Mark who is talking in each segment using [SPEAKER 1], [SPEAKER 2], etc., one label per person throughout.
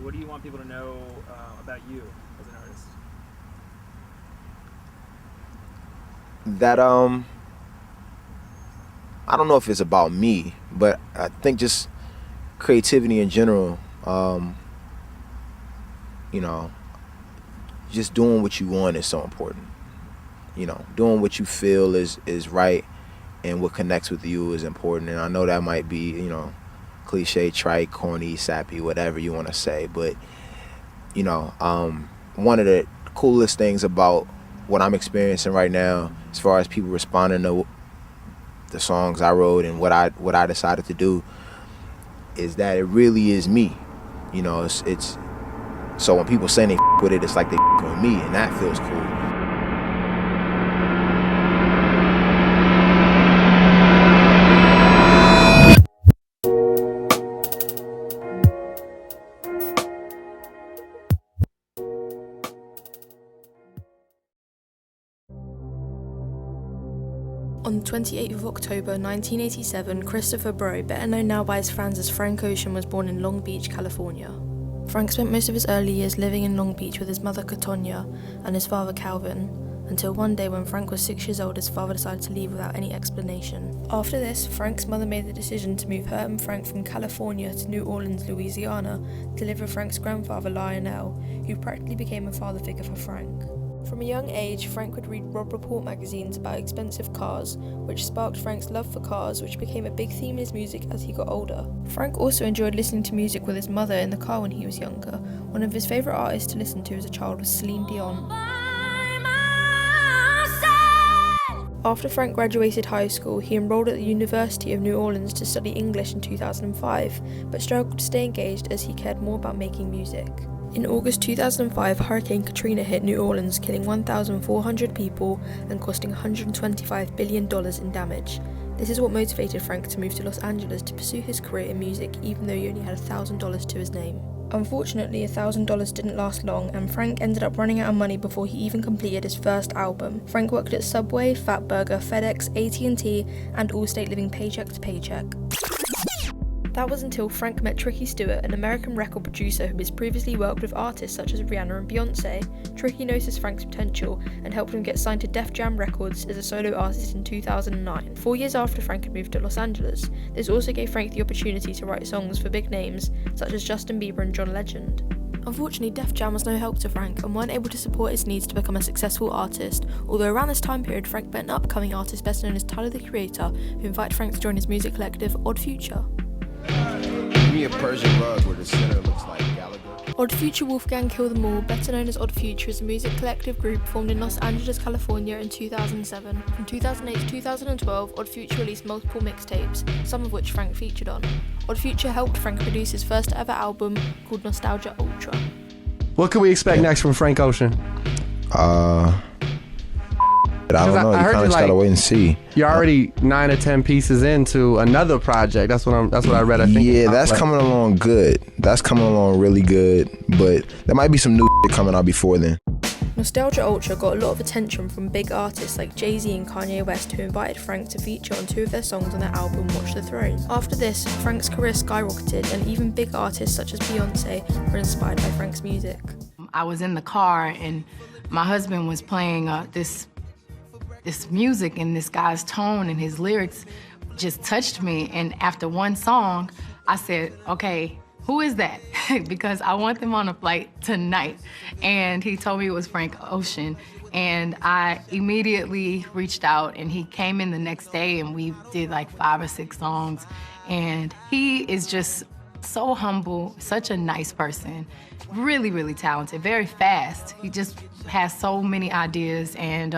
[SPEAKER 1] What do you want people to know about you as an artist?
[SPEAKER 2] That I don't know if it's about me, but I think just creativity in general. You know, just doing what you want is so important. You know, doing what you feel is right, and what connects with you is important. And I know that might be, you know, cliche, trite, corny, sappy, whatever you want to say, but you know, one of the coolest things about what I'm experiencing right now, as far as people responding to the songs I wrote and what I decided to do, is that it really is me. You know, it's so when people say they with it, it's like they with me, and that feels cool.
[SPEAKER 3] On the 28th of October 1987, Christopher Bro, better known now by his fans as Frank Ocean, was born in Long Beach, California. Frank spent most of his early years living in Long Beach with his mother Katonya and his father Calvin, until one day when Frank was 6 years old, his father decided to leave without any explanation. After this, Frank's mother made the decision to move her and Frank from California to New Orleans, Louisiana, to live with Frank's grandfather Lionel, who practically became a father figure for Frank. From a young age, Frank would read Rob Report magazines about expensive cars, which sparked Frank's love for cars, which became a big theme in his music as he got older. Frank also enjoyed listening to music with his mother in the car when he was younger. One of his favourite artists to listen to as a child was Celine Dion. After Frank graduated high school, he enrolled at the University of New Orleans to study English in 2005, but struggled to stay engaged as he cared more about making music. In August 2005, Hurricane Katrina hit New Orleans, killing 1,400 people and costing $125 billion in damage. This is what motivated Frank to move to Los Angeles to pursue his career in music, even though he only had $1,000 to his name. Unfortunately, $1,000 didn't last long, and Frank ended up running out of money before he even completed his first album. Frank worked at Subway, Fatburger, FedEx, AT&T, and Allstate, living paycheck to paycheck. That was until Frank met Tricky Stewart, an American record producer who has previously worked with artists such as Rihanna and Beyonce. Tricky noticed Frank's potential and helped him get signed to Def Jam Records as a solo artist in 2009, 4 years after Frank had moved to Los Angeles. This also gave Frank the opportunity to write songs for big names such as Justin Bieber and John Legend. Unfortunately, Def Jam was no help to Frank and weren't able to support his needs to become a successful artist, although around this time period Frank met an upcoming artist best known as Tyler the Creator, who invited Frank to join his music collective Odd Future.
[SPEAKER 2] Give me a Persian rug where the center looks like Gallagher.
[SPEAKER 3] Odd Future Wolfgang Kill Them All, better known as Odd Future, is a music collective group formed in Los Angeles, California in 2007. From 2008 to 2012, Odd Future released multiple mixtapes, some of which Frank featured on. Odd Future helped Frank produce his first ever album called Nostalgia Ultra.
[SPEAKER 4] What can we expect next from Frank Ocean?
[SPEAKER 2] I don't know. You kind of just gotta wait and see.
[SPEAKER 4] You're already 9 or 10 pieces into another project. That's what I read. I think.
[SPEAKER 2] Yeah, that's coming along good. That's coming along really good. But there might be some new shit coming out before then.
[SPEAKER 3] Nostalgia Ultra got a lot of attention from big artists like Jay-Z and Kanye West, who invited Frank to feature on 2 of their songs on their album Watch the Throne. After this, Frank's career skyrocketed, and even big artists such as Beyonce were inspired by Frank's music.
[SPEAKER 5] I was in the car and my husband was playing this music, and this guy's tone and his lyrics just touched me. And after one song, I said, okay, who is that? Because I want them on a flight tonight. And he told me it was Frank Ocean. And I immediately reached out, and he came in the next day and we did like 5 or 6 songs. And he is just so humble, such a nice person, really, really talented, very fast. He just has so many ideas, and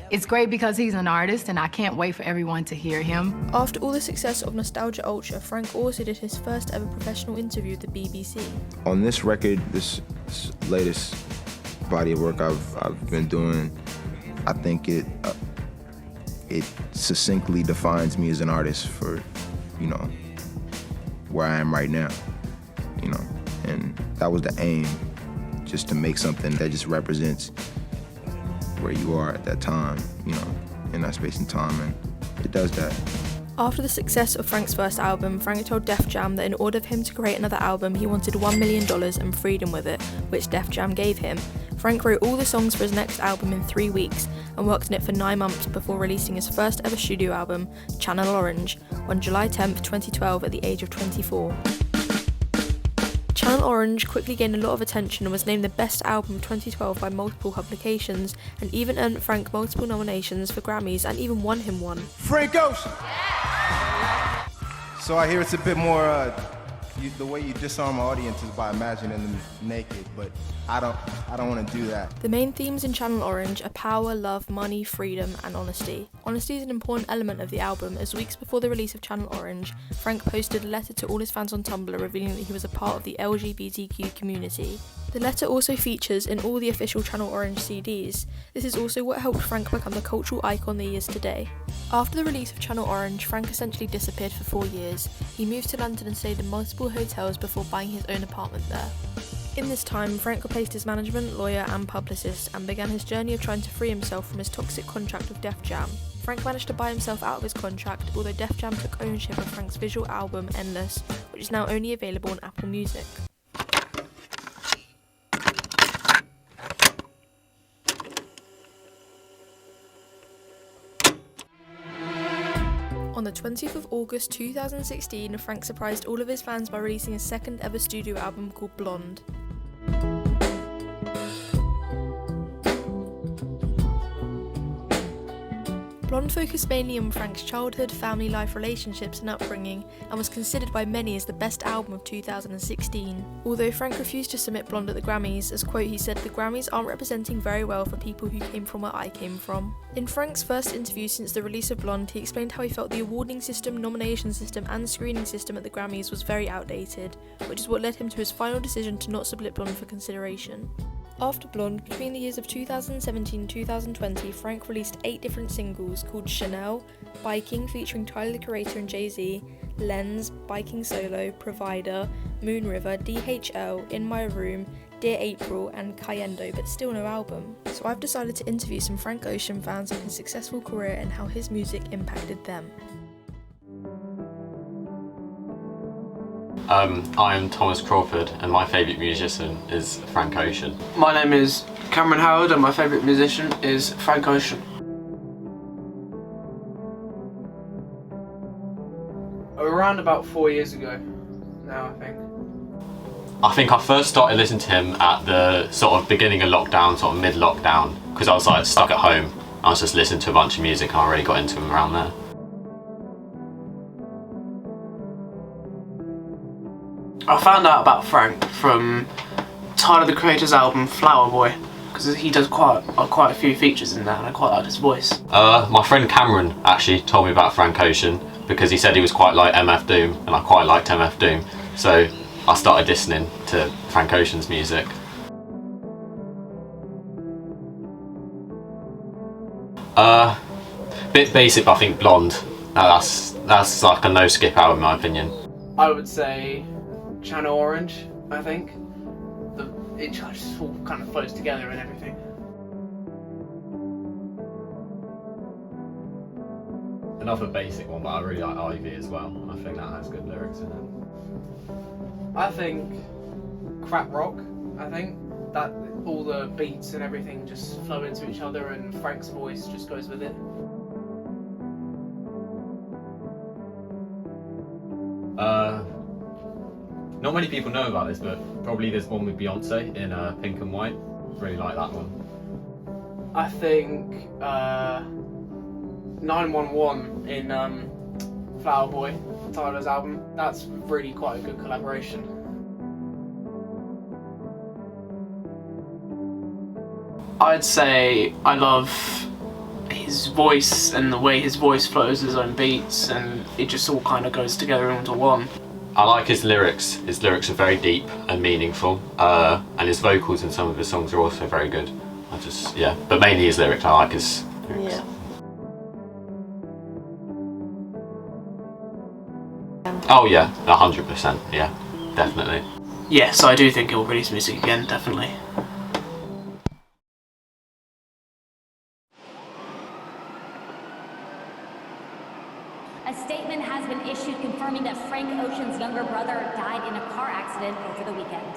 [SPEAKER 5] it's great because he's an artist, and I can't wait for everyone to hear him.
[SPEAKER 3] After all the success of Nostalgia Ultra, Frank also did his first ever professional interview with the BBC.
[SPEAKER 2] On this record, this latest body of work I've been doing, I think it succinctly defines me as an artist for, you know, where I am right now, you know. And that was the aim, just to make something that just represents where you are at that time, you know, in that space and time, and it does that.
[SPEAKER 3] After the success of Frank's first album, Frank told Def Jam that in order for him to create another album, he wanted $1 million and freedom with it, which Def Jam gave him. Frank wrote all the songs for his next album in 3 weeks and worked on it for 9 months before releasing his first ever studio album, Channel Orange, on July 10, 2012 at the age of 24. Channel Orange quickly gained a lot of attention and was named the best album of 2012 by multiple publications, and even earned Frank multiple nominations for Grammys and even won him one.
[SPEAKER 6] Frank Ocean! So I hear it's a bit more, the way you disarm an audience is by imagining them naked, but I don't want to do that.
[SPEAKER 3] The main themes in Channel Orange are power, love, money, freedom, and honesty. Honesty is an important element of the album, as weeks before the release of Channel Orange, Frank posted a letter to all his fans on Tumblr revealing that he was a part of the LGBTQ community. The letter also features in all the official Channel Orange CDs. This is also what helped Frank become the cultural icon that he is today. After the release of Channel Orange, Frank essentially disappeared for 4 years. He moved to London and stayed in multiple hotels before buying his own apartment there. In this time, Frank replaced his management, lawyer and publicist and began his journey of trying to free himself from his toxic contract with Def Jam. Frank managed to buy himself out of his contract, although Def Jam took ownership of Frank's visual album, Endless, which is now only available on Apple Music. On the 20th of August 2016, Frank surprised all of his fans by releasing his second ever studio album called Blonde. Blonde focused mainly on Frank's childhood, family life, relationships and upbringing, and was considered by many as the best album of 2016. Although Frank refused to submit Blonde at the Grammys, as quote he said, "The Grammys aren't representing very well for people who came from where I came from." In Frank's first interview since the release of Blonde, he explained how he felt the awarding system, nomination system and screening system at the Grammys was very outdated, which is what led him to his final decision to not submit Blonde for consideration. After Blonde, between the years of 2017 and 2020, Frank released 8 different singles called Chanel, Biking featuring Tyler the Creator and Jay-Z, Lens, Biking Solo, Provider, Moon River, DHL, In My Room, Dear April and Cayendo, but still no album. So I've decided to interview some Frank Ocean fans on his successful career and how his music impacted them.
[SPEAKER 7] I am Thomas Crawford and my favourite musician is Frank Ocean.
[SPEAKER 8] My name is Cameron Howard and my favourite musician is Frank Ocean. Around about 4 years ago now, I think.
[SPEAKER 7] I first started listening to him at the sort of beginning of lockdown, sort of mid-lockdown, because I was like stuck at home. I was just listening to a bunch of music and I really got into him around there.
[SPEAKER 8] I found out about Frank from Tyler the Creator's album Flower Boy, because he does quite a few features in that and I quite like his voice.
[SPEAKER 7] My friend Cameron actually told me about Frank Ocean because he said he was quite like MF Doom and I quite liked MF Doom, so I started listening to Frank Ocean's music. Bit basic, but I think Blonde. That's like a no skip album in my opinion.
[SPEAKER 8] I would say Channel Orange, I think. It just all kind of flows together and everything.
[SPEAKER 7] Another basic one, but I really like Ivy as well. I think that has good lyrics in it.
[SPEAKER 8] I think Crap Rock, I think. That all the beats and everything just flow into each other and Frank's voice just goes with it.
[SPEAKER 7] Not many people know about this, but probably there's one with Beyonce in Pink and White. Really like that one.
[SPEAKER 8] I think 911 in Flower Boy, Tyler's album. That's really quite a good collaboration. I'd say I love his voice and the way his voice flows his own beats, and it just all kind of goes together into one.
[SPEAKER 7] I like his lyrics. His lyrics are very deep and meaningful, and his vocals in some of his songs are also very good. But mainly his lyrics. I like his lyrics.
[SPEAKER 3] Yeah.
[SPEAKER 7] Oh yeah, 100%. Yeah, definitely.
[SPEAKER 8] Yes, I do think he'll release music again, definitely.
[SPEAKER 9] A statement accident over the weekend.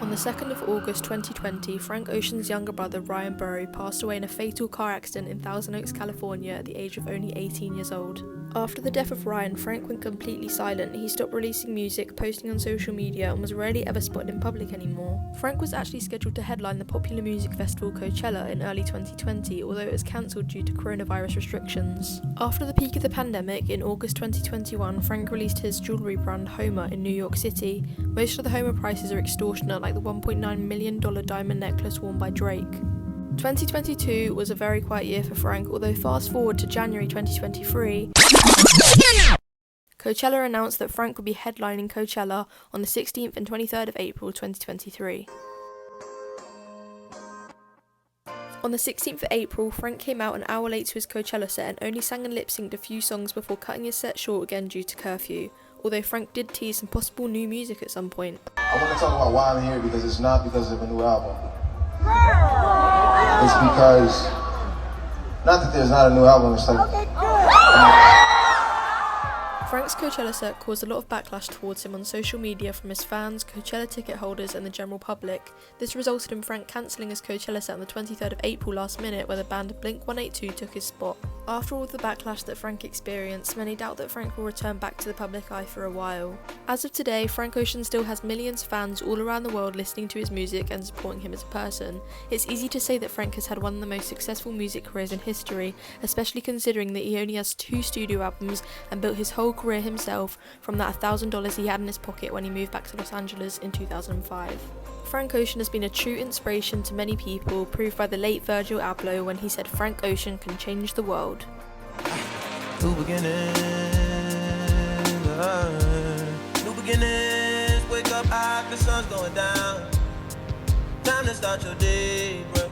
[SPEAKER 3] On the 2nd of August 2020, Frank Ocean's younger brother Ryan Burrow passed away in a fatal car accident in Thousand Oaks, California at the age of only 18 years old. After the death of Ryan, Frank went completely silent. He stopped releasing music, posting on social media, and was rarely ever spotted in public anymore. Frank was actually scheduled to headline the popular music festival Coachella in early 2020, although it was cancelled due to coronavirus restrictions. After the peak of the pandemic, in August 2021, Frank released his jewellery brand Homer in New York City. Most of the Homer prices are extortionate, like the $1.9 million diamond necklace worn by Drake. 2022 was a very quiet year for Frank, although fast forward to January 2023, Coachella announced that Frank would be headlining Coachella on the 16th and 23rd of April 2023. On the 16th of April, Frank came out an hour late to his Coachella set and only sang and lip-synced a few songs before cutting his set short again due to curfew, although Frank did tease some possible new music at some point.
[SPEAKER 2] I want to talk about why I'm here, because it's not because of a new album. It's because, not that there's not a new album, it's like...
[SPEAKER 3] Frank's Coachella set caused a lot of backlash towards him on social media from his fans, Coachella ticket holders and the general public. This resulted in Frank cancelling his Coachella set on the 23rd of April last minute, where the band Blink-182 took his spot. After all of the backlash that Frank experienced, many doubt that Frank will return back to the public eye for a while. As of today, Frank Ocean still has millions of fans all around the world listening to his music and supporting him as a person. It's easy to say that Frank has had one of the most successful music careers in history, especially considering that he only has 2 studio albums and built his whole career himself from that $1,000 he had in his pocket when he moved back to Los Angeles in 2005. Frank Ocean has been a true inspiration to many people, proved by the late Virgil Abloh when he said Frank Ocean can change the world.
[SPEAKER 10] New beginnings, new beginnings, wake up high, the sun's going down. Time to start your day, bro.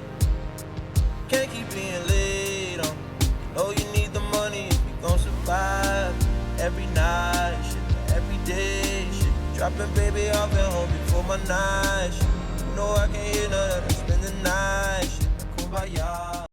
[SPEAKER 10] Can't keep being late on. Oh, you need the money if you gon' survive. Every night, shit, every day, shit. Dropping baby off at home before my night, shit. You know I can't hear none of that, spend the night, shit. Kumbaya.